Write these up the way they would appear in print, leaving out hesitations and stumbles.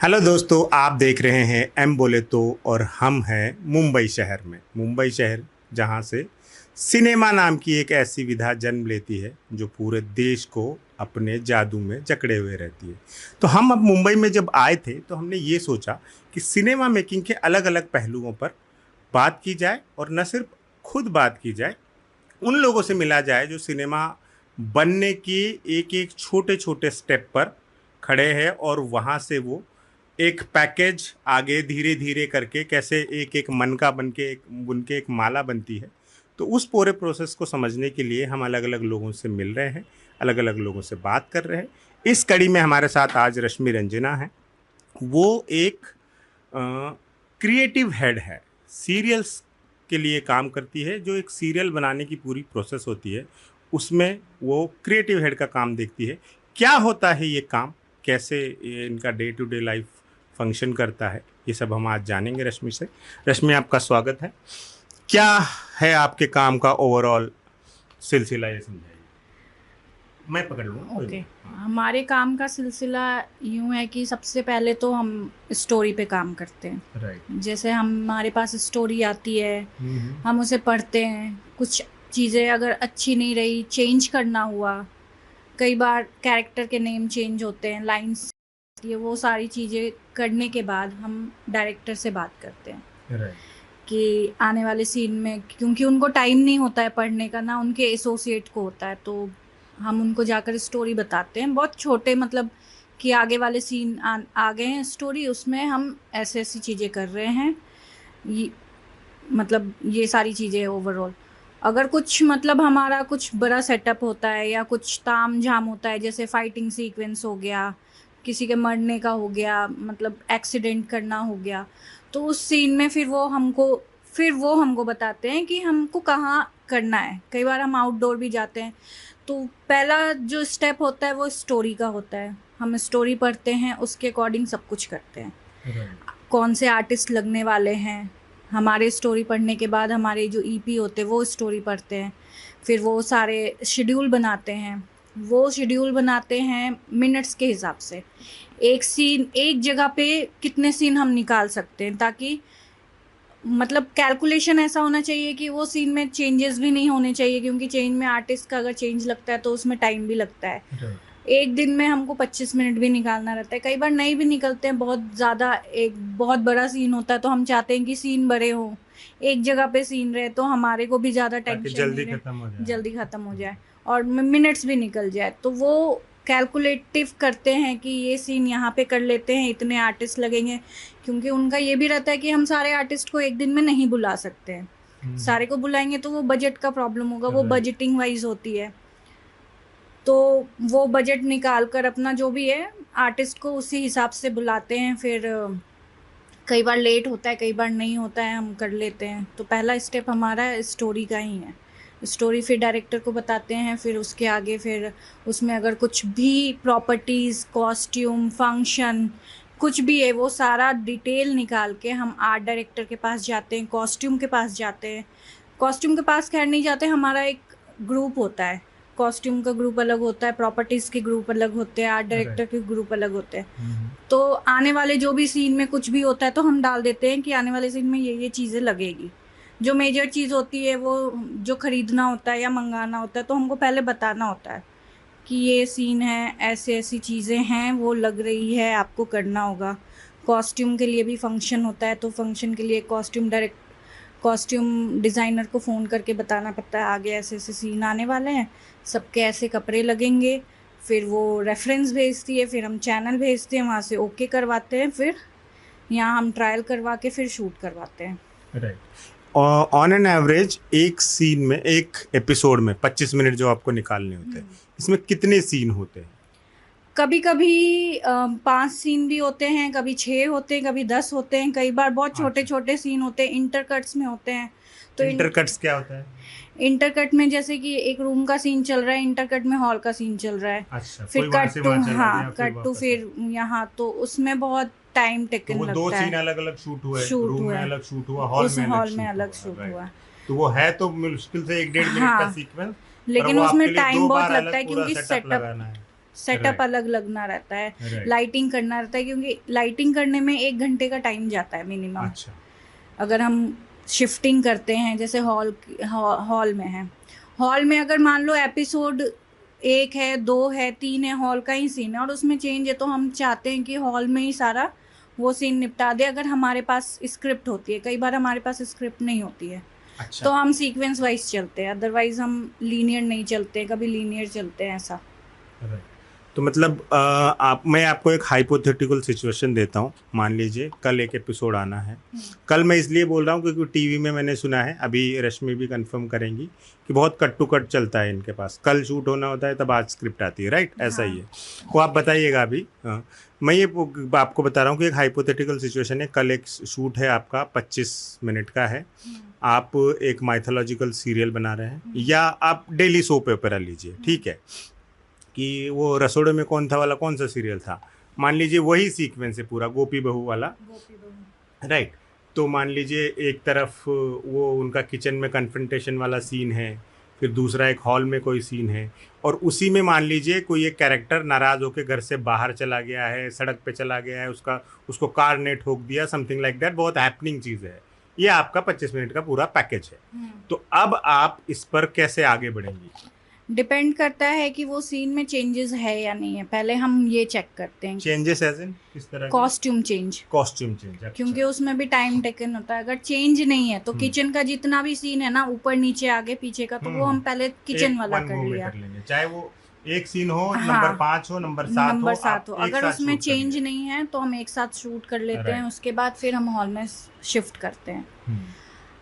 Hello दोस्तों, आप देख रहे हैं एम बोले तो। और हम हैं मुंबई शहर में। मुंबई शहर जहां से सिनेमा नाम की एक ऐसी विधा जन्म लेती है जो पूरे देश को अपने जादू में जकड़े हुए रहती है। तो हम अब मुंबई में जब आए थे तो हमने ये सोचा कि सिनेमा मेकिंग के अलग अलग पहलुओं पर बात की जाए, और न सिर्फ खुद बात की जाए, उन लोगों से मिला जाए जो सिनेमा बनने की एक एक छोटे छोटे स्टेप पर खड़े हैं, और वहाँ से वो एक पैकेज आगे धीरे धीरे करके कैसे एक एक मन का बुन के एक माला बनती है। तो उस पूरे प्रोसेस को समझने के लिए हम अलग अलग लोगों से मिल रहे हैं, अलग अलग लोगों से बात कर रहे हैं। इस कड़ी में हमारे साथ आज रश्मि रंजना है। वो एक क्रिएटिव हेड है, सीरियल्स के लिए काम करती है। जो एक सीरियल बनाने की पूरी प्रोसेस होती है उसमें वो क्रिएटिव हेड का काम देखती है। क्या होता है ये काम, कैसे ये इनका day to day life function करता है, ये सब हम आज जानेंगे रश्मि से। रश्मि, आपका स्वागत है। क्या है आपके काम का ओवरऑल सिलसिला, ये समझाइए। मैं पकड़ लूँगा। ओके। हमारे काम का सिलसिला यूं है कि सबसे पहले तो हम स्टोरी पे काम करते हैं। राइट। जैसे हमारे पास स्टोरी आती है, हम उसे पढ़ते हैं। कुछ चीज़ें अगर अच्छी नहीं रही, चेंज करना हुआ, कई बार कैरेक्टर के नेम चेंज होते हैं, लाइंस, ये वो सारी चीज़ें करने के बाद हम डायरेक्टर से बात करते हैं। राइट। कि आने वाले सीन में, क्योंकि उनको टाइम नहीं होता है पढ़ने का, ना उनके एसोसिएट को होता है, तो हम उनको जाकर स्टोरी बताते हैं। बहुत छोटे, मतलब कि आगे वाले सीन आ गए हैं स्टोरी, उसमें हम ऐसी ऐसी चीज़ें कर रहे हैं। ये मतलब ये सारी चीज़ें ओवरऑल। अगर कुछ मतलब हमारा कुछ बड़ा सेटअप होता है या कुछ ताम झाम होता है, जैसे फाइटिंग सीक्वेंस हो गया, किसी के मरने का हो गया, मतलब एक्सीडेंट करना हो गया, तो उस सीन में फिर वो हमको बताते हैं कि हमको कहाँ करना है। कई बार हम आउटडोर भी जाते हैं, तो पहला जो स्टेप होता है वो स्टोरी का होता है। हम स्टोरी पढ़ते हैं, उसके अकॉर्डिंग सब कुछ करते हैं। कौन से आर्टिस्ट लगने वाले हैं, हमारे स्टोरी पढ़ने के बाद हमारे जो ईपी होते हैं वो स्टोरी पढ़ते हैं। फिर वो सारे शेड्यूल बनाते हैं। वो शेड्यूल बनाते हैं मिनट्स के हिसाब से। एक सीन, एक जगह पे कितने सीन हम निकाल सकते हैं, ताकि मतलब कैलकुलेशन ऐसा होना चाहिए कि वो सीन में चेंजेस भी नहीं होने चाहिए, क्योंकि चेंज में आर्टिस्ट का अगर चेंज लगता है तो उसमें टाइम भी लगता है। एक दिन में हमको 25 मिनट भी निकालना रहता है, कई बार नहीं भी निकलते हैं। बहुत ज़्यादा एक बहुत बड़ा सीन होता है तो हम चाहते हैं कि सीन बड़े हों, एक जगह पे सीन रहे, तो हमारे को भी ज़्यादा टेंशन जल्दी खत्म हो जाए और मिनट्स भी निकल जाए। तो वो कैलकुलेटिव करते हैं कि ये सीन यहाँ पे कर लेते हैं, इतने आर्टिस्ट लगेंगे, क्योंकि उनका ये भी रहता है कि हम सारे आर्टिस्ट को एक दिन में नहीं बुला सकते हैं। सारे को बुलाएंगे तो वो बजट का प्रॉब्लम होगा, वो बजटिंग वाइज होती है। तो वो बजट निकाल कर अपना जो भी है आर्टिस्ट को उसी हिसाब से बुलाते हैं। फिर कई बार लेट होता है, कई बार नहीं होता है, हम कर लेते हैं। तो पहला स्टेप हमारा स्टोरी का ही है। स्टोरी फिर डायरेक्टर को बताते हैं, फिर उसके आगे फिर उसमें अगर कुछ भी प्रॉपर्टीज़, कॉस्ट्यूम, फंक्शन, कुछ भी है, वो सारा डिटेल निकाल के हम आर्ट डायरेक्टर के पास जाते हैं, कॉस्ट्यूम के पास जाते हैं। कॉस्ट्यूम के पास खैर नहीं जाते, हमारा एक ग्रुप होता है। कॉस्ट्यूम का ग्रुप अलग होता है, प्रॉपर्टीज़ के ग्रुप अलग होते हैं, आर्ट डायरेक्टर के ग्रुप अलग होते हैं। तो आने वाले जो भी सीन में कुछ भी होता है तो हम डाल देते हैं कि आने वाले सीन में ये चीज़ें लगेगी। जो मेजर चीज़ होती है, वो जो ख़रीदना होता है या मंगाना होता है, तो हमको पहले बताना होता है कि ये सीन है, ऐसी ऐसी चीज़ें हैं, वो लग रही है, आपको करना होगा। कॉस्ट्यूम के लिए भी फंक्शन होता है, तो फंक्शन के लिए कॉस्ट्यूम डिज़ाइनर को फ़ोन करके बताना पड़ता है, आगे ऐसे ऐसे सीन आने वाले हैं, सबके ऐसे कपड़े लगेंगे। फिर वो रेफरेंस भेजती है, फिर हम चैनल भेजते हैं, वहाँ से ओके करवाते हैं, फिर यहाँ हम ट्रायल करवा के फिर शूट करवाते हैं। राइट। ऑन एन एवरेज एक सीन में, एक एपिसोड में 25 मिनट जो आपको निकालने होते हैं, इसमें कितने सीन होते हैं? कभी कभी 5 सीन भी होते हैं, कभी 6 होते हैं, कभी 10 होते हैं। कई बार बहुत छोटे छोटे सीन होते हैं, इंटरकट्स में होते हैं। तो इंटरकट्स क्या होता है? इंटरकट में जैसे कि एक रूम का सीन चल रहा है, इंटरकट में हॉल का सीन चल रहा है। अच्छा, फिर कट टू फिर यहाँ, तो उसमें बहुत टाइम टेकन लगता है। दो सीन अलग अलग शूट हुए, रूम में अलग शूट हुआ, हॉल में अलग शूट हुआ। तो वो है तो मुश्किल से 1-1.5 मिनट का सीक्वेंस, लेकिन उसमें टाइम बहुत लगता है, क्योंकि सेटअप सेटअप Right. अलग लगना रहता है, Right. लाइटिंग करना रहता है, क्योंकि लाइटिंग करने में 1 घंटे का टाइम जाता है मिनिमम। अच्छा। अगर हम शिफ्टिंग करते हैं, जैसे हॉल में है, हॉल में अगर मान लो एपिसोड 1 है, 2 है, 3 है, हॉल का ही सीन है और उसमें चेंज है, तो हम चाहते हैं कि हॉल में ही सारा वो सीन निपटा दे, अगर हमारे पास स्क्रिप्ट होती है। कई बार हमारे पास स्क्रिप्ट नहीं होती है, अच्छा। तो हम सीक्वेंस वाइज चलते हैं, अदरवाइज हम लीनियर नहीं चलते, कभी लीनियर चलते हैं ऐसा। Right. तो मतलब मैं आपको एक हाइपोथेटिकल सिचुएशन देता हूँ। मान लीजिए कल एक एपिसोड आना है। कल मैं इसलिए बोल रहा हूँ क्योंकि टीवी में मैंने सुना है, अभी रश्मि भी कंफर्म करेंगी, कि बहुत कट टू कट चलता है इनके पास। कल शूट होना होता है तब आज स्क्रिप्ट आती है, राइट? ऐसा ही है। वो आप बताइएगा अभी। हाँ, मैं ये आपको बता रहा हूँ कि एक हाइपोथेटिकल सिचुएशन है। कल एक शूट है आपका, 25 मिनट का है। आप एक माइथोलॉजिकल सीरियल बना रहे हैं, या आप डेली सोप ओपेरा लीजिए, ठीक है? कि वो रसोड़े में कौन था वाला कौन सा सीरियल था, मान लीजिए वही सीक्वेंस है पूरा, गोपी बहू वाला, राइट? तो मान लीजिए एक तरफ वो उनका किचन में कन्फ्रंटेशन वाला सीन है, फिर दूसरा एक हॉल में कोई सीन है, और उसी में मान लीजिए कोई एक कैरेक्टर नाराज़ होकर घर से बाहर चला गया है, सड़क पे चला गया है, उसको कार ने ठोक दिया, समथिंग लाइक दैट। बहुत हैपनिंग चीज़ है। ये आपका 25 मिनट का पूरा पैकेज है। तो अब आप इस पर कैसे आगे बढ़ेंगी? डिपेंड करता है कि वो सीन में चेंजेस है या नहीं है, पहले हम ये चेक करते हैं। चेंजेस एज इन किस तरह? Costume change, costume change. क्योंकि उसमें भी टाइम टेकन होता है। अगर चेंज नहीं है तो किचन का जितना भी सीन है ना, ऊपर नीचे आगे पीछे का, तो वो हम पहले किचन वाला कर लिया। चाहे वो एक सीन हो, हाँ, नंबर 5 हो, नंबर 7 हो, अगर उसमें चेंज नहीं है तो हम एक साथ शूट कर लेते हैं, उसके बाद फिर हम हॉल में शिफ्ट करते हैं।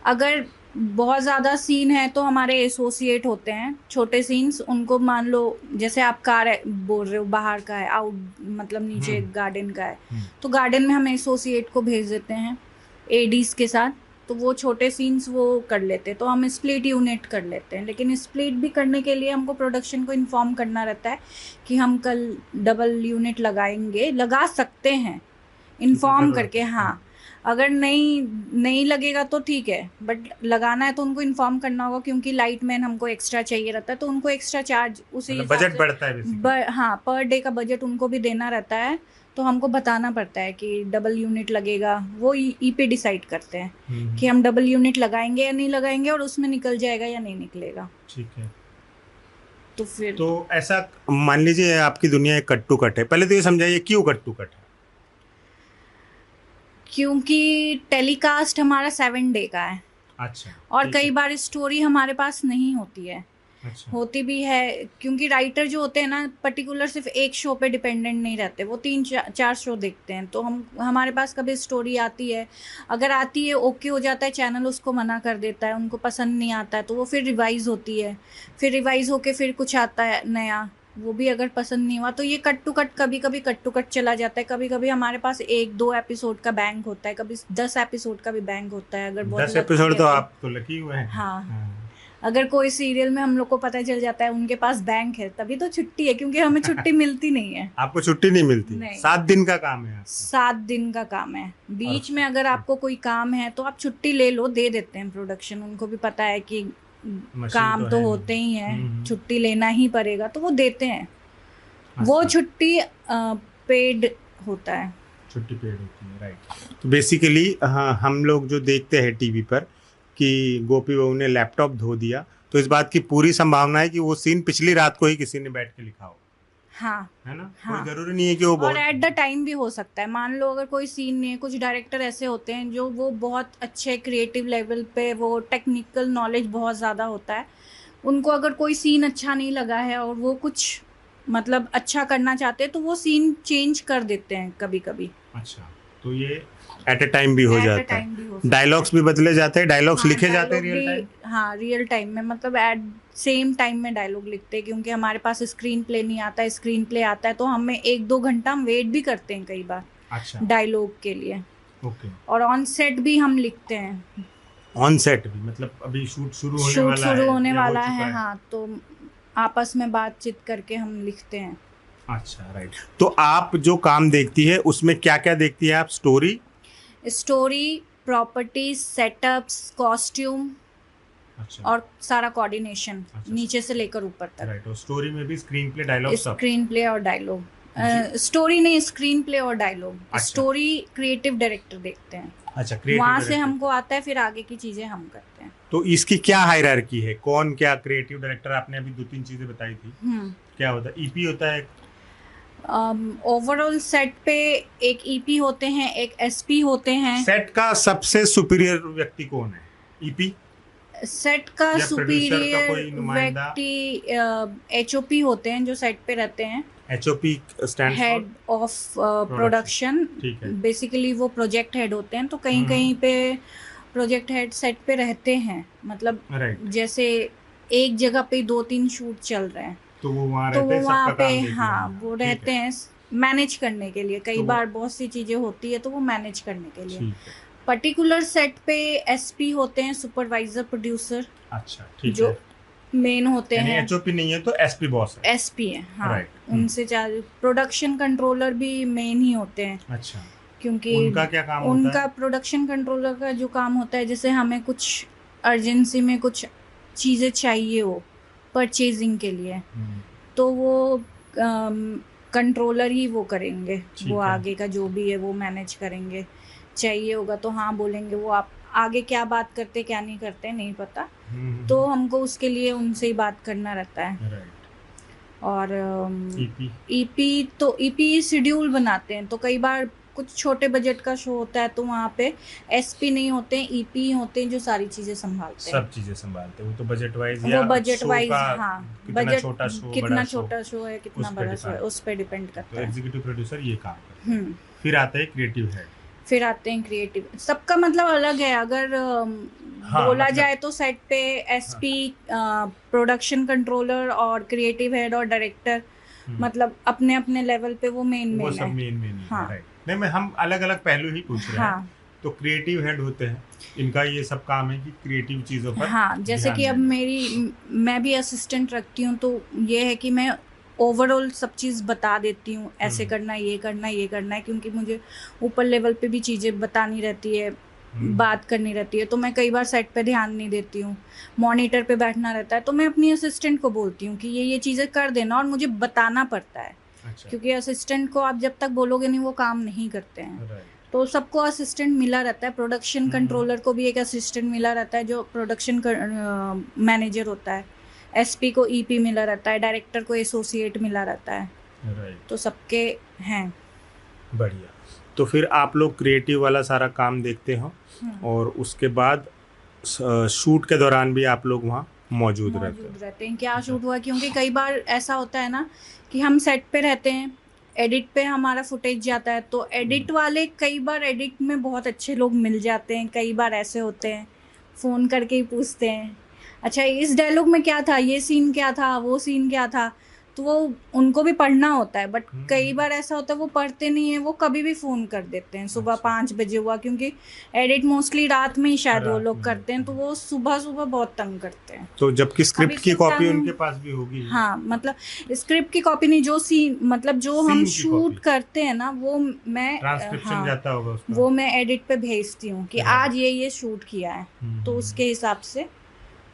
अगर बहुत ज़्यादा सीन है तो हमारे एसोसिएट होते हैं, छोटे सीन्स, उनको मान लो जैसे आप कार बोल रहे हो, बाहर का है, आउट मतलब नीचे गार्डन का है, तो गार्डन में हम एसोसिएट को भेज देते हैं एडीज के साथ, तो वो छोटे सीन्स वो कर लेते हैं। तो हम स्प्लिट यूनिट कर लेते हैं, लेकिन स्प्लिट भी करने के लिए हमको प्रोडक्शन को इन्फॉर्म करना रहता है कि हम कल डबल यूनिट लगाएंगे, लगा सकते हैं इन्फॉर्म करके। हाँ, अगर नहीं लगेगा तो ठीक है, बट लगाना है तो उनको इन्फॉर्म करना होगा, क्योंकि लाइट मैन हमको एक्स्ट्रा चाहिए रहता है, तो उनको एक्स्ट्रा चार्ज उसी बजट बढ़ता है हाँ, पर डे का बजट उनको भी देना रहता है, तो हमको बताना पड़ता है कि डबल यूनिट लगेगा। वो ई पे डिसाइड करते हैं कि हम डबल यूनिट लगाएंगे या नहीं लगाएंगे, और उसमें निकल जाएगा या नहीं निकलेगा। ठीक है। तो फिर तो ऐसा मान लीजिए आपकी दुनिया एक कट टू कट है, पहले तो ये समझाइए क्यों कट टू कट है? क्योंकि टेलीकास्ट हमारा 7 डे का है। अच्छा। और कई बार स्टोरी हमारे पास नहीं होती है। अच्छा। होती भी है, क्योंकि राइटर जो होते हैं ना, पर्टिकुलर सिर्फ एक शो पे डिपेंडेंट नहीं रहते, वो 3-4 शो देखते हैं। तो हमारे पास कभी स्टोरी आती है, अगर आती है ओके हो जाता है, चैनल उसको मना कर देता है, उनको पसंद नहीं आता है, तो वो फिर रिवाइज होती है, फिर रिवाइज होके फिर कुछ आता है नया, वो भी अगर पसंद नहीं हुआ तो ये कट टू कट, कभी कभी कट टू कट चला जाता है। कभी कभी हमारे पास 1-2 एपिसोड का बैंक होता है, कभी 10 एपिसोड का भी बैंक होता है। अगर बहुत 10 एपिसोड तो आप तो लकी हुए हैं। हाँ, अगर कोई सीरियल में हम लोग को पता चल जाता है उनके पास बैंक है, तभी तो छुट्टी है, क्योंकि हमें छुट्टी मिलती नहीं है। आपको छुट्टी नहीं मिलती? 7 दिन का काम है। 7 दिन का काम है। बीच में अगर आपको कोई काम है तो आप छुट्टी ले लो, दे देते हैं प्रोडक्शन, उनको भी पता है कि काम तो होते ही है, छुट्टी लेना ही पड़ेगा, तो वो देते हैं। वो छुट्टी पेड होता है, छुट्टी पेड होती है, राइट? तो बेसिकली हम लोग जो देखते हैं टीवी पर कि गोपी बहू ने लैपटॉप धो दिया, तो इस बात की पूरी संभावना है कि वो सीन पिछली रात को ही किसी ने बैठ के लिखा हो। हाँ, है ना? हाँ, कोई जरूरी नहीं है कि वो और एट द टाइम भी हो सकता है। मान लो अगर कोई सीन नहीं है, कुछ डायरेक्टर ऐसे होते हैं जो वो बहुत अच्छे क्रिएटिव लेवल पे, वो टेक्निकल नॉलेज बहुत ज़्यादा होता है, उनको अगर कोई सीन अच्छा नहीं लगा है और वो कुछ मतलब अच्छा करना चाहते हैं, तो वो सीन चेंज कर देते हैं कभी कभी। अच्छा, तो ये एट ए टाइम भी हो जाता है। डायलॉग्स भी बदले जाते हैं, डायलॉग्स लिखे जाते हैं रियल टाइम। हाँ, रियल टाइम में, मतलब एट सेम टाइम में डायलॉग लिखते हैं, क्योंकि हमारे पास स्क्रीन प्ले नहीं आता है। स्क्रीन प्ले आता है तो हमें 1-2 घंटा हम वेट भी करते हैं कई बार। अच्छा। डायलॉग के लिए। ओके। और ऑन सेट भी हम लिखते हैं। ऑन सेट भी मतलब अभी शूट शुरू होने वाला है। हाँ, तो आपस में बातचीत करके हम लिखते हैं। अच्छा, राइट। तो आप जो काम देखती है उसमें क्या क्या देखती है आप? स्टोरी, प्रॉपर्टीज, सेटअप्स, कॉस्ट्यूम, अच्छा। और सारा कोऑर्डिनेशन अच्छा। नीचे से लेकर ऊपर तक। राइट, और स्टोरी में भी स्क्रीन प्ले, डायलॉग सब? स्क्रीन प्ले और डायलॉग, जी। स्टोरी नहीं, स्क्रीन प्ले और डायलॉग। अच्छा। स्टोरी क्रिएटिव डायरेक्टर देखते हैं, अच्छा, क्रिएटिव वहां से डायरेक्टर। हमको आता है, फिर आगे की चीजें हम करते हैं। तो इसकी क्या हायरार्की है, कौन क्या क्रिएटिव डायरेक्टर? आपने अभी 2-3 चीजें बताई थी, क्या होता है? ईपी होता है? ओवरऑल सेट पे एक ईपी होते हैं, एक एसपी होते हैं। सेट का सबसे सुपीरियर व्यक्ति कौन है? ईपी? सेट का या प्रोड्यूसर का सुपीरियर कोई नुमाइंदा? व्यक्ति एचओपी होते हैं जो सेट पे रहते हैं। HOP stands for head of production. ठीक है। बेसिकली वो प्रोजेक्ट हेड होते हैं, तो कहीं कहीं पे प्रोजेक्ट हेड सेट पे रहते हैं, मतलब राइट, जैसे एक जगह पे 2-3 शूट चल रहे हैं तो वो वहाँ तो रहते वो हैं, वहाँ सबका पे, काम देखना हाँ है। वो ठीक रहते है। हैं मैनेज करने के लिए। कई तो बार बहुत सी चीजें होती है तो वो मैनेज करने के लिए। ठीक है। पर्टिकुलर सेट पे एसपी होते हैं, सुपरवाइजर प्रोड्यूसर, अच्छा, ठीक जो है। मेन होते यानी हैं। एचओपी नहीं है तो एसपी बॉस है। एसपी है, हाँ। राइट। उनसे चार्ज, प्रोडक्शन कंट्रोलर भी मेन ही होते हैं। अच्छा, क्योंकि उनका क्या काम होता उनका है? प्रोडक्शन कंट्रोलर का जो काम होता है, जैसे हमें कुछ अर्जेंसी में कुछ चीज़ें चाहिए हो परचेजिंग के लिए, तो वो कंट्रोलर ही वो करेंगे, ठीक वो है। आगे का जो भी है वो मैनेज करेंगे। चाहिए होगा तो हाँ बोलेंगे, वो आप आगे क्या बात करते क्या नहीं करते नहीं पता, तो हमको उसके लिए उनसे ही बात करना रहता है। राइट। और ईपी? ईपी तो ईपी शेड्यूल बनाते हैं, तो कई बार कुछ छोटे बजट का शो होता है तो वहाँ पे एसपी नहीं होते हैं, ईपी होते हैं जो सारी चीजें संभालते हैं। सब चीजें संभालते हैं वो तो बजट वाइज, वो या बजट शो वाइज, का हाँ, कितना बजट छोटा शो, कितना बड़ा शो, छोटा शो है, कितना उस पे बड़ा शो है, डिपेंड। उस पर डिपेंड तो करता है। एग्जीक्यूटिव प्रोड्यूसर ये काम करते हैं। फिर आते हैं क्रिएटिव हेड। फिर आते हैं क्रिएटिव, सबका मतलब अलग है। अगर हाँ, बोला मतलब, जाए तो सेट पे एसपी, प्रोडक्शन कंट्रोलर और क्रिएटिव हेड और डायरेक्टर, मतलब अपने अपने लेवल पे वो मेन वो मेन सब है। मेन मेन है। हाँ। राइट, नहीं मैं हम अलग अलग पहलू ही पूछ रहे हैं। हाँ। तो क्रिएटिव हेड होते हैं, इनका ये सब काम है कि क्रिएटिव चीजों पर हाँ, जैसे कि अब मैं भी असिस्टेंट रखती हूँ, तो ये है कि मैं ओवरऑल सब चीज़ बता देती हूँ, ऐसे करना है, ये करना है, ये करना है, क्योंकि मुझे ऊपर लेवल पे भी चीज़ें बतानी रहती है, बात करनी रहती है, तो मैं कई बार सेट पे ध्यान नहीं देती हूँ, मॉनिटर पे बैठना रहता है, तो मैं अपनी असिस्टेंट को बोलती हूँ कि ये चीज़ें कर देना, और मुझे बताना पड़ता है। अच्छा। क्योंकि असिस्टेंट को आप जब तक बोलोगे नहीं वो काम नहीं करते हैं। राइट। तो सबको असिस्टेंट मिला रहता है, प्रोडक्शन कंट्रोलर को भी एक असिस्टेंट मिला रहता है जो प्रोडक्शन मैनेजर होता है, एसपी को ईपी मिला रहता है, डायरेक्टर को एसोसिएट मिला रहता है। राइट, तो सबके हैं। बढ़िया। तो फिर आप लोग क्रिएटिव वाला सारा काम देखते हो, और उसके बाद शूट के दौरान भी आप लोग वहाँ मौजूद रहते हैं, क्या शूट हुआ, क्योंकि कई बार ऐसा होता है ना कि हम सेट पे रहते हैं, एडिट पे हमारा फुटेज जाता है, तो एडिट वाले कई बार एडिट में बहुत अच्छे लोग मिल जाते हैं, कई बार ऐसे होते हैं फ़ोन करके ही पूछते हैं, अच्छा इस डायलॉग में क्या था, ये सीन क्या था, वो सीन क्या था, तो वो उनको भी पढ़ना होता है। बट कई बार ऐसा होता है वो पढ़ते नहीं है, वो कभी भी फ़ोन कर देते हैं, सुबह 5 बजे हुआ, क्योंकि एडिट मोस्टली रात में ही शायद वो लोग करते हैं, तो वो सुबह सुबह बहुत तंग करते हैं। तो जबकि स्क्रिप्ट की कॉपी उनके पास भी होगी। हाँ, मतलब स्क्रिप्ट की कॉपी नहीं, जो सीन, मतलब जो हम शूट करते हैं ना, वो मैं ट्रांसक्रिप्शन जाता होगा उसका, वो मैं एडिट पे भेजती हूँ कि आज ये शूट किया है, तो उसके हिसाब से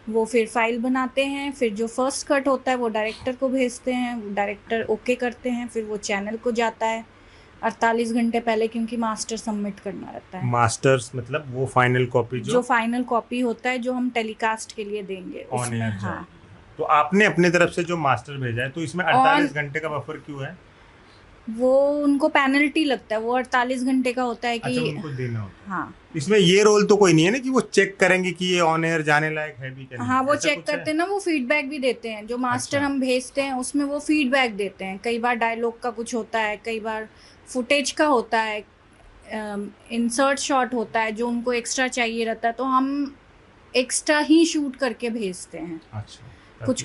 वो फिर फाइल बनाते हैं, फिर जो फर्स्ट कट होता है वो डायरेक्टर को भेजते हैं, डायरेक्टर ओके करते हैं, फिर वो चैनल को जाता है 48 घंटे पहले, क्योंकि मास्टर सबमिट करना रहता है। मास्टर्स मतलब वो फाइनल कॉपी जो फाइनल कॉपी होता है जो हम टेलीकास्ट के लिए देंगे उसमें। हाँ, तो आपने अपने तरफ से जो मास्टर भेजा है, तो इसमें 48 घंटे का बफर क्यों है? वो उनको पेनल्टी लगता है, वो 48 घंटे का होता है कि अच्छा, उनको देना होता है। हाँ, इसमें ये रोल तो कोई नहीं है ना कि वो चेक करेंगे कि ये ऑन एयर जाने लायक है भी क्या नहीं? हाँ, वो चेक करते हैं ना, वो फीडबैक भी देते हैं, जो मास्टर अच्छा। हम भेजते हैं उसमें वो फीडबैक देते हैं। कई बार डायलॉग का कुछ होता है, कई बार फुटेज का होता है, इंसर्ट शॉट होता है जो उनको एक्स्ट्रा चाहिए रहता है, तो हम एक्स्ट्रा ही शूट करके भेजते हैं। अच्छा,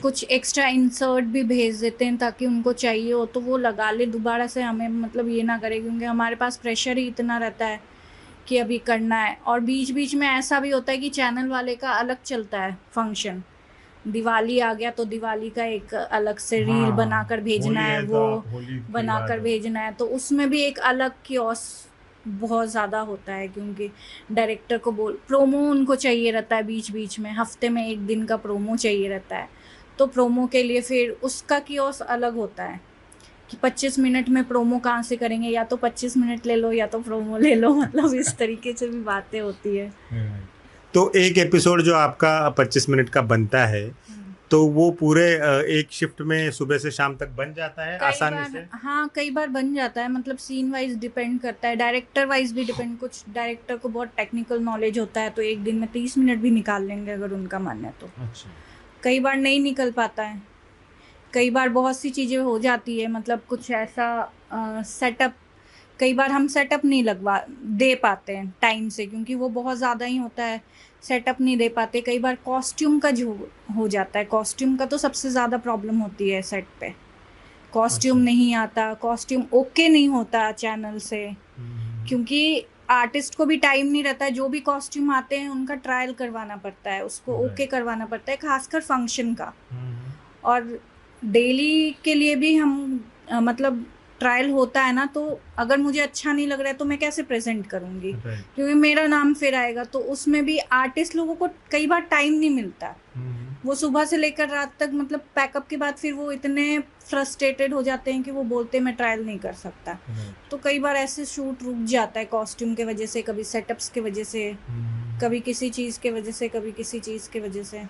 कुछ एक्स्ट्रा इंसर्ट भी भेज देते हैं ताकि उनको चाहिए हो तो वो लगा ले दोबारा से, हमें मतलब ये ना करे, क्योंकि हमारे पास प्रेशर ही इतना रहता है कि अभी करना है। और बीच बीच में ऐसा भी होता है कि चैनल वाले का अलग चलता है फंक्शन, दिवाली आ गया तो दिवाली का एक अलग से रील बनाकर भेजना है, वो बनाकर भेजना है, तो उसमें भी एक अलग कियोस बहुत ज़्यादा होता है, क्योंकि डायरेक्टर को प्रोमो उनको चाहिए रहता है, बीच बीच में हफ्ते में 1 दिन का प्रोमो चाहिए रहता है। तो प्रोमो के लिए फिर उसका कियोस अलग होता है कि 25 मिनट में प्रोमो कहाँ से करेंगे, या तो 25 मिनट ले लो या तो प्रोमो ले लो, मतलब इस तरीके से भी बातें होती है। तो एक एपिसोड जो आपका 25 मिनट का बनता है, तो वो पूरे एक शिफ्ट में सुबह से शाम तक बन जाता है आसानी से? हाँ, कई बार बन जाता है, मतलब सीन वाइज डिपेंड करता है, डायरेक्टर वाइज भी डिपेंड। कुछ डायरेक्टर को बहुत टेक्निकल नॉलेज होता है, तो एक दिन में 30 मिनट भी निकाल लेंगे अगर उनका मन है तो। अच्छा। कई बार नहीं निकल पाता है, कई बार बहुत सी चीज़ें हो जाती है, मतलब कुछ ऐसा सेटअप, कई बार हम सेटअप नहीं लगवा दे पाते हैं टाइम से, क्योंकि वो बहुत ज़्यादा ही होता है, सेटअप नहीं दे पाते। कई बार कॉस्ट्यूम का जो हो जाता है, कॉस्ट्यूम का तो सबसे ज़्यादा प्रॉब्लम होती है सेट पे। कॉस्ट्यूम नहीं आता, कॉस्ट्यूम ओके नहीं होता चैनल से, क्योंकि आर्टिस्ट को भी टाइम नहीं रहता है। जो भी कॉस्ट्यूम आते हैं उनका ट्रायल करवाना पड़ता है, उसको ओके करवाना पड़ता है, खासकर फंक्शन का। और डेली के लिए भी हम मतलब ट्रायल होता है ना, तो अगर मुझे अच्छा नहीं लग रहा है तो मैं कैसे प्रेजेंट करूँगी, क्योंकि मेरा नाम फिर आएगा। तो उसमें भी आर्टिस्ट लोगों को कई बार टाइम नहीं मिलता। वो सुबह से लेकर रात तक, मतलब पैकअप के बाद फिर वो इतने फ्रस्ट्रेटेड हो जाते हैं कि वो बोलते हैं मैं ट्रायल नहीं कर सकता। तो कई बार ऐसे शूट रुक जाता है कॉस्ट्यूम के वजह से, कभी सेटअप्स के वजह से, कभी किसी चीज़ के वजह से, कभी किसी चीज़ के वजह से।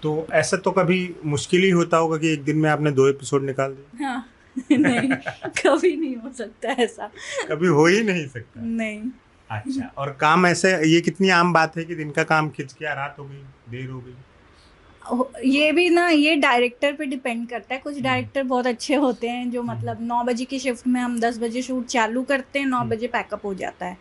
तो ऐसा तो कभी मुश्किल ही होता होगा कि एक दिन में आपने 2 एपिसोड निकाल दिए? हाँ नहीं, कभी नहीं हो सकता ऐसा, कभी हो ही नहीं सकता। नहीं। अच्छा, और काम ऐसे, ये कितनी आम बात है कि दिन का काम खिंच गया, रात हो गई, देर हो गई? ये भी ना, ये डायरेक्टर पे डिपेंड करता है। कुछ डायरेक्टर बहुत अच्छे होते हैं जो मतलब 9 बजे की शिफ्ट में हम 10 बजे शूट चालू करते हैं, 9 बजे पैकअप हो जाता है,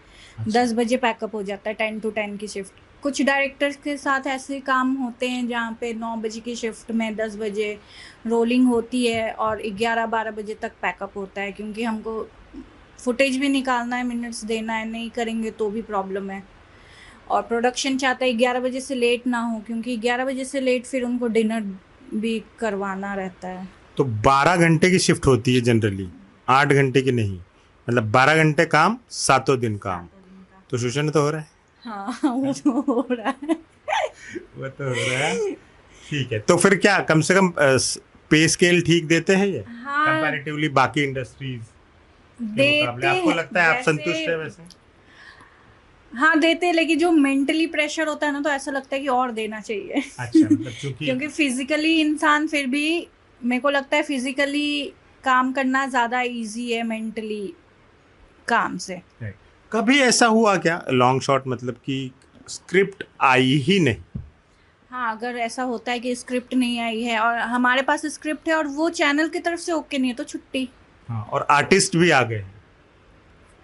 10 बजे पैकअप हो जाता है, 10 to 10 की शिफ्ट। कुछ डायरेक्टर्स के साथ ऐसे काम होते हैं जहाँ पे 9 बजे की शिफ्ट में 10 बजे रोलिंग होती है और 11-12 बजे तक पैकअप होता है, क्योंकि हमको फुटेज भी निकालना है, मिनट्स देना है, नहीं करेंगे तो भी प्रॉब्लम है। और प्रोडक्शन चाहता है 11 बजे से लेट ना हो, क्योंकि 11 बजे से लेट फिर उनको डिनर भी करवाना रहता है। तो 12 घंटे की शिफ्ट होती है जनरली, 8 घंटे की नहीं, मतलब 12 घंटे काम, 7 दिन काम। तो शोषण तो हो रहा है। हाँ, वो तो हो रहा है। वो तो हो रहा है। ठीक है, तो फिर क्या कम से कम पे स्केल ठीक देते हैं ये कंपैरेटिवली बाकी इंडस्ट्रीज के मुकाबले? आपको लगता है आप संतुष्ट है वैसे? हाँ, देते हैं, लेकिन जो मेंटली प्रेशर होता है ना, तो ऐसा लगता है कि और देना चाहिए। अच्छा, मतलब क्योंकि फिजिकली इंसान फिर भी, मेरे को लगता है फिजिकली काम करना ज़्यादा इजी है मेंटली काम से। कभी ऐसा हुआ क्या लॉन्ग शॉट, मतलब कि स्क्रिप्ट आई ही नहीं? हाँ, अगर ऐसा होता है कि स्क्रिप्ट नहीं आई है और हमारे पास स्क्रिप्ट है और वो चैनल की तरफ से ओके नहीं है, तो छुट्टी। हाँ, और आर्टिस्ट भी आ गए हैं,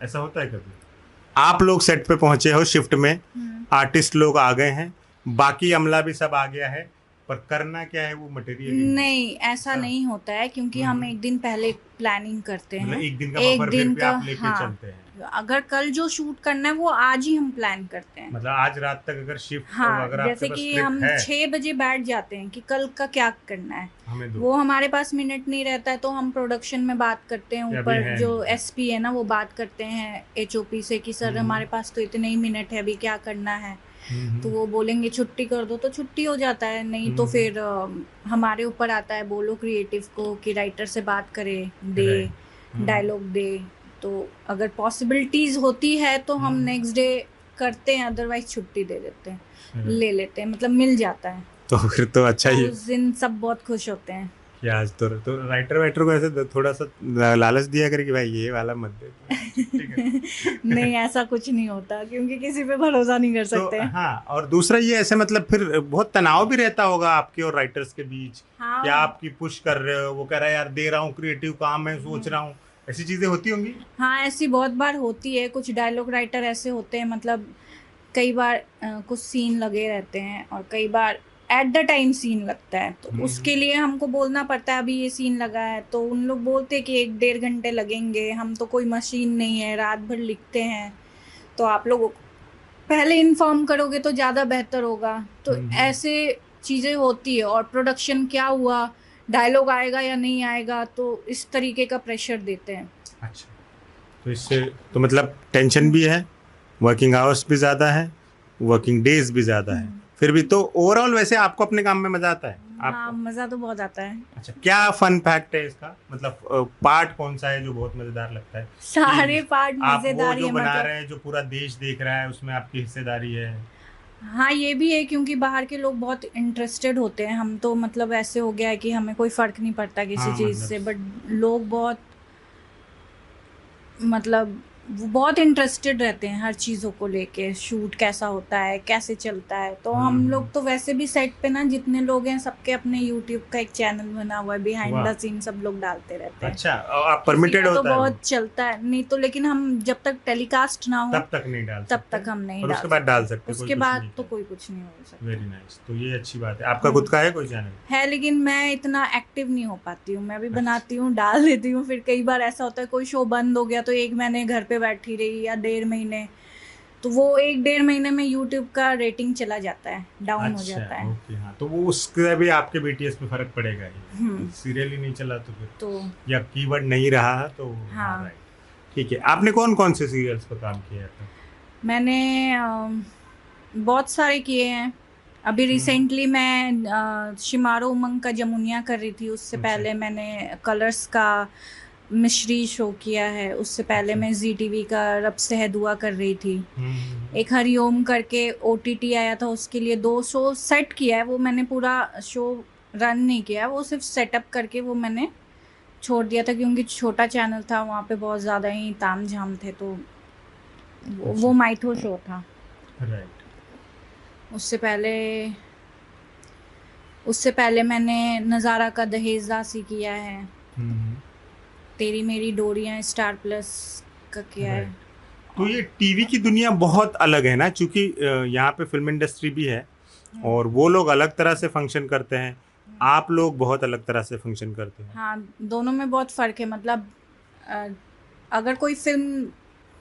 ऐसा होता है कभी? आप लोग सेट पे पहुंचे हो शिफ्ट में, आर्टिस्ट लोग आ गए हैं, बाकी अमला भी सब आ गया है, पर करना क्या है वो मटेरियल नहीं, ऐसा नहीं होता है, क्योंकि हम एक दिन पहले प्लानिंग करते हैं। मतलब एक दिन का बफर फिर भी आप लेके चलते हैं। अगर कल जो शूट करना है वो आज ही हम प्लान करते हैं, मतलब आज रात तक अगर शिफ्ट, हाँ, अगर जैसे कि हम 6 बजे बैठ जाते हैं कि कल का क्या करना है, वो हमारे पास मिनट नहीं रहता है, तो हम प्रोडक्शन में बात करते हैं, ऊपर जो एसपी है ना वो बात करते हैं एचओपी से कि सर हमारे पास तो इतने ही मिनट है, अभी क्या करना है। तो वो बोलेंगे छुट्टी कर दो, तो छुट्टी हो जाता है, नहीं तो फिर हमारे ऊपर आता है, बोलो क्रिएटिव को कि राइटर से बात करे, दे डायलॉग दे। तो अगर पॉसिबिलिटीज होती है तो हम नेक्स्ट डे करते हैं, अदरवाइज छुट्टी दे देते हैं, ले लेते हैं, मतलब मिल जाता है। तो फिर तो अच्छा ही, उस दिन सब बहुत खुश होते हैं कि आज तो राइटर को ऐसे थोड़ा सा लालच दिया करे कि भाई ये वाला मत दे। नहीं, ऐसा कुछ नहीं होता, क्योंकि किसी पे भरोसा नहीं कर सकते। तो, हाँ, और दूसरा ये ऐसे मतलब फिर बहुत तनाव भी रहता होगा आपके और राइटर्स के बीच। हाँ, क्या आपकी पुश कर रहे हो, वो कह रहा है यार दे रहा हूँ, क्रिएटिव काम है, सोच रहा हूँ, ऐसी चीजें होती होंगी? हाँ, ऐसी बहुत बार होती है। कुछ डायलॉग राइटर ऐसे होते हैं, मतलब कई बार कुछ सीन लगे रहते हैं और कई बार एट द टाइम सीन लगता है, तो उसके लिए हमको बोलना पड़ता है अभी ये सीन लगा है, तो उन लोग बोलते हैं कि 1-1.5 घंटे लगेंगे, हम तो कोई मशीन नहीं है, रात भर लिखते हैं, तो आप लोग पहले इन्फॉर्म करोगे तो ज़्यादा बेहतर होगा। तो ऐसे चीज़ें होती है। और प्रोडक्शन क्या हुआ, डायलॉग आएगा या नहीं आएगा, तो इस तरीके का प्रेशर देते हैं। अच्छा, तो इससे तो मतलब टेंशन भी है, वर्किंग आवर्स भी ज़्यादा है, वर्किंग डेज भी ज़्यादा है, फिर भी तो ओवरऑल वैसे आपको अपने काम में मज़ा आता है हाँ, आपको? मज़ा तो बहुत आता है। अच्छा, क्या फन फैक्ट है इसका, मतलब पार्ट कौन सा है जो बहुत मज़ेदार लगता है सारे कि पार्ट आप वो मज़ेदार ही जो है बना मतलब। रहे हैं, जो पूरा देश देख रहा है, उसमें आपकी हिस्सेदारी है? हाँ, ये भी है क्योंकि बाहर के लोग बहुत इंटरेस्टेड होते हैं। हम तो मतलब ऐसे हो गया है कि हमें कोई फ़र्क नहीं पड़ता किसी हाँ, चीज़ मतलब से, बट लोग बहुत मतलब वो बहुत इंटरेस्टेड रहते हैं हर चीज़ों को लेके, शूट कैसा होता है, कैसे चलता है। तो हुँ, हम हुँ। लोग तो वैसे भी सेट पे ना जितने लोग हैं सबके अपने यूट्यूब का एक चैनल बना हुआ है, बिहाइंड वाह! द सीन सब लोग डालते रहते हैं। अच्छा, आप किसी परमिटेड का तो होता है वो? बहुत चलता है, नहीं तो लेकिन हम जब तक टेलीकास्ट ना हो तब तक नहीं डाल तब सकते तक हम नहीं और डाल उसके बाद सकते। डाल सकते, कोई उसके कुछ बाद नहीं तो कहे। कोई कुछ नहीं हो सकता। वेरी नाइस, तो ये अच्छी बात है। आपका खुद का है कोई चैनल? है लेकिन मैं इतना एक्टिव नहीं हो पाती हूँ। मैं भी अच्छा। बनाती हूँ, डाल देती हूँ, फिर कई बार ऐसा होता है कोई शो बंद हो गया तो 1 महीने घर पे बैठी रही या 1.5 महीने, तो वो 1 डेढ़ महीने में यूट्यूब का रेटिंग चला जाता है, डाउन हो अच्छा, जाता है। ओके, हाँ, तो वो उसका भी आपके बीटीएस पे फ़र्क पड़ेगा ही। हुँ, सीरियल ही नहीं चला तो फिर, तो या कीवर्ड नहीं रहा तो हाँ, हाँ, राइट। ठीक है, आपने कौन-कौन से सीरियल्स पे काम किया है अब तक? मैंने बहुत सारे किए हैं। अभी हुँ, रिसेंटली मैं शिमारो उमंग का जमुनिया कर रही थी, उससे अच्छा, पहले मैंने कलर्स का मिश्री शो किया है, उससे पहले अच्छा। मैं ज़ी टीवी का रब से है दुआ कर रही थी। हुँ, हुँ, हुँ। एक हरिओम करके ओटीटी आया था, उसके लिए 2 शो सेट किया है, वो मैंने पूरा शो रन नहीं किया है, वो सिर्फ़ सेटअप करके वो मैंने छोड़ दिया था क्योंकि छोटा चैनल था, वहाँ पे बहुत ज़्यादा ही तामझाम थे, तो अच्छा, वो माइथो शो था। राइट। उससे पहले उससे पहले मैंने नज़ारा का दहेज दासी किया है, हुँ, हुँ, तेरी मेरी डोरियाँ स्टार प्लस का किया है। राइट। तो ये टीवी की दुनिया बहुत अलग है ना, चूँकि यहाँ पे फ़िल्म इंडस्ट्री भी है हुँ, और वो लोग अलग तरह से फंक्शन करते हैं, हुँ। आप लोग बहुत अलग तरह से फंक्शन करते हैं। हाँ, दोनों में बहुत फ़र्क है मतलब अ, अगर कोई फ़िल्म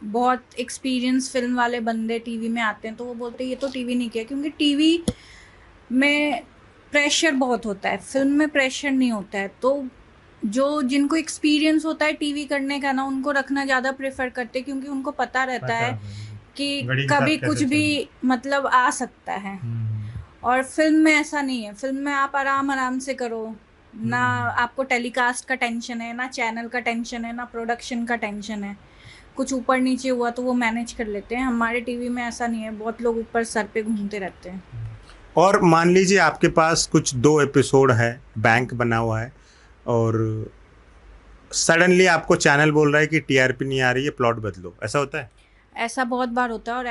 बहुत एक्सपीरियंस फ़िल्म वाले बंदे टीवी में आते हैं, तो वो बोलते हैं ये तो टीवी नहीं किया क्योंकि टीवी में प्रेशर बहुत होता है, फ़िल्म में प्रेशर नहीं होता है। तो जो जिनको एक्सपीरियंस होता है टीवी करने का ना, उनको रखना ज़्यादा प्रेफ़र करते हैं क्योंकि उनको पता रहता पता है है, कि घड़ी के कभी साथ कैसे कुछ भी चलना है। मतलब आ सकता है। हुँ, और फ़िल्म में ऐसा नहीं है, फ़िल्म में आप आराम-आराम से करो, हुँ, ना हुँ। आपको टेलीकास्ट का टेंशन है, ना चैनल का टेंशन है, ना प्रोडक्शन का टेंशन है। कुछ ऊपर-नीचे हुआ तो वो मैनेज कर लेते हैं, हमारे टीवी में ऐसा नहीं है, बहुत लोग ऊपर सर पे घूमते रहते हैं। और मान लीजिए आपके पास कुछ 2 एपिसोड है, बैंक बना हुआ है और सडनली आपको चैनल बोल रहा है कि टीआरपी नहीं आ रही है, प्लॉट बदलो, ऐसा होता है? ऐसा बहुत बार होता है और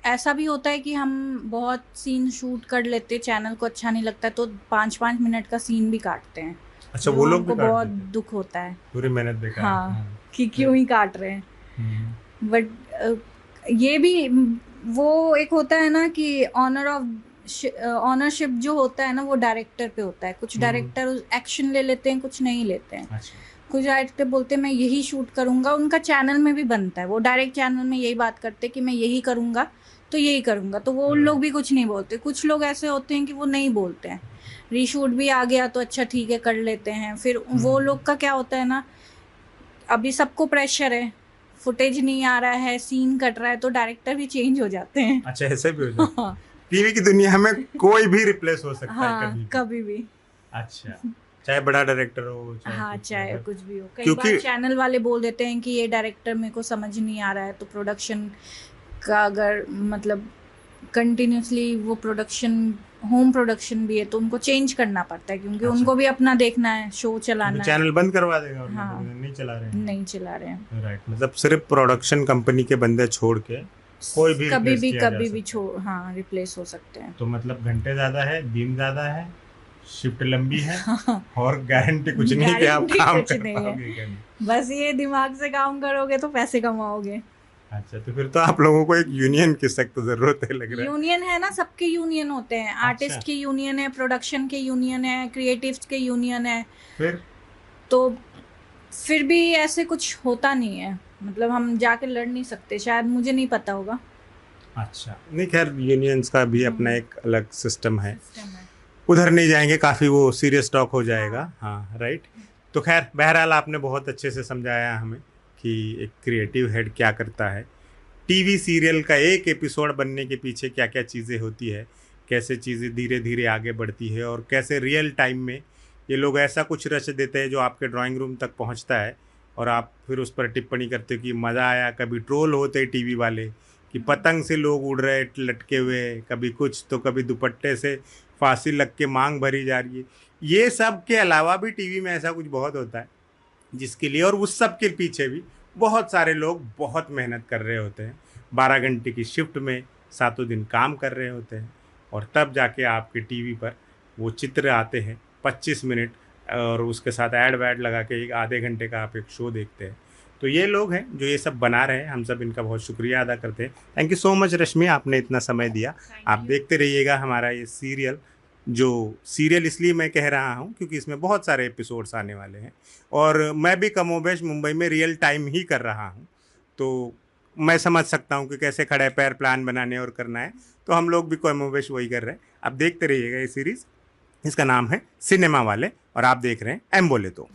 ऐसा भी होता है कि हम बहुत सीन शूट कर लेते हैं, चैनल को अच्छा नहीं लगता तो 5-5 मिनट का सीन भी काटते हैं, अच्छा, जो वो लोग भी हमको काट बहुत देते हैं? दुःख होता है। पूरी मेहनत बेकार। हाँ, हाँ, कि फिर? क्यों ही काट रहे हैं। हुँ, बट ये भी वो एक होता है ना कि ऑनरशिप जो होता है ना वो डायरेक्टर पे होता है। कुछ हुँ, हुँ। डायरेक्टर एक्शन ले लेते हैं, कुछ नहीं लेते हैं। अच्छा, कुछ डायरेक्टर बोलते हैं मैं यही शूट करूँगा, उनका चैनल में भी बनता है। वो डायरेक्ट चैनल में यही बात करते हैं कि मैं यही करूँगा, तो यही करूँगा। तो वो उन लोग राइट। भी कुछ नहीं बोलते। कुछ लोग ऐसे होते हैं कि वो नहीं बोलते हैं। रीशूट भी आ गया तो अच्छा ठीक है कर लेते हैं। फिर हुँ, वो हुँ। लोग का क्या होता है ना, अभी सबको प्रेशर है, फुटेज नहीं आ रहा है, सीन कट रहा है तो डायरेक्टर भी चेंज हो जाते हैं। अच्छा, ऐसे भी हो जाता है। हाँ, टीवी की दुनिया में कोई भी रिप्लेस हो सकता है हाँ, कभी भी। कभी भी। अच्छा, चाहे बड़ा डायरेक्टर हो, चाहे हाँ, कुछ हो, चाहे अगर कुछ भी हो। कई बार क्योंकि चैनल वाले बोल देते हैं कि ये डायरेक्टर मेरे को समझ नहीं आ रहा है, तो प्रोडक्शन का अगर मतलब कंटिन्यूअसली वो प्रोडक्शन होम प्रोडक्शन भी है तो उनको चेंज करना पड़ता है क्योंकि अच्छा, उनको भी अपना देखना है, शो तो चलाना है। चैनल बंद करवा देगा वरना हाँ, बोलेगा नहीं चला रहे नहीं चला रहे हैं। हैं। राइट, मतलब सिर्फ प्रोडक्शन कंपनी के बंदे छोड़ के कोई भी रिप्लेस किया जा कभी भी सकता है। हाँ, रिप्लेस हो सकते हैं। तो मतलब घंटे ज़्यादा है, दिन ज़्यादा है, शिफ्ट लंबी है और गारंटी कुछ नहीं कि आप गारंटी काम कुछ कर नहीं है। पाओगे कि नहीं। बस ये दिमाग से काम करोगे तो पैसे कमाओगे। अच्छा, तो फिर तो आप लोगों को एक यूनियन की सख्त ज़रूरत है लग रहा है। यूनियन है ना, सबके यूनियन होते हैं। अच्छा, आर्टिस्ट के यूनियन है, प्रोडक्शन के यूनियन है, क्रिएटिव्स के यूनियन है। फिर? तो फिर भी ऐसे कुछ होता नहीं है। मतलब हम जाके लड़ नहीं सकते, शायद मुझे नहीं पता होगा। अच्छा, नहीं खैर यूनियंस का भी अपना हुँ, एक अलग सिस्टम है। सिस्टम है। उधर नहीं जाएँगे, काफ़ी वो सीरियस टॉक हो हाँ, जाएगा। हाँ, राइट। तो खैर बहरहाल आपने बहुत अच्छे से समझाया हमें कि एक क्रिएटिव हेड क्या करता है, टीवी सीरियल का एक एपिसोड बनने के पीछे क्या क्या चीज़ें होती है, कैसे चीज़ें धीरे धीरे आगे बढ़ती है और कैसे रियल टाइम में ये लोग ऐसा कुछ रच देते हैं जो आपके ड्राइंग रूम तक पहुंचता है और आप फिर उस पर टिप्पणी करते हो कि मज़ा आया। कभी ट्रोल होते टीवी वाले कि पतंग से लोग उड़ रहे लटके हुए, कभी कुछ तो कभी दुपट्टे से फांसी लग के मांग भरी जा रही है। ये सब के अलावा भी टीवी में ऐसा कुछ बहुत होता है जिसके लिए और उस सब के पीछे भी बहुत सारे लोग बहुत मेहनत कर रहे होते हैं। 12 घंटे की शिफ्ट में सातों दिन काम कर रहे होते हैं और तब जाके आपके टीवी पर वो चित्र आते हैं 25 मिनट, और उसके साथ ऐड वैड लगा के एक आधे घंटे का आप एक शो देखते हैं। तो ये लोग हैं जो ये सब बना रहे हैं, हम सब इनका बहुत शुक्रिया अदा करते हैं। थैंक यू सो मच रश्मि, आपने इतना समय दिया। आप देखते रहिएगा हमारा ये सीरियल, जो सीरियल इसलिए मैं कह रहा हूँ क्योंकि इसमें बहुत सारे एपिसोड्स आने वाले हैं और मैं भी कमोबेश मुंबई में रियल टाइम ही कर रहा हूँ, तो मैं समझ सकता हूँ कि कैसे खड़े पैर प्लान बनाने और करना है। तो हम लोग भी कमोबेश वही कर रहे हैं। आप देखते रहिएगा ये सीरीज़, इसका नाम है सिनेमा वाले और आप देख रहे हैं एम बोले तो।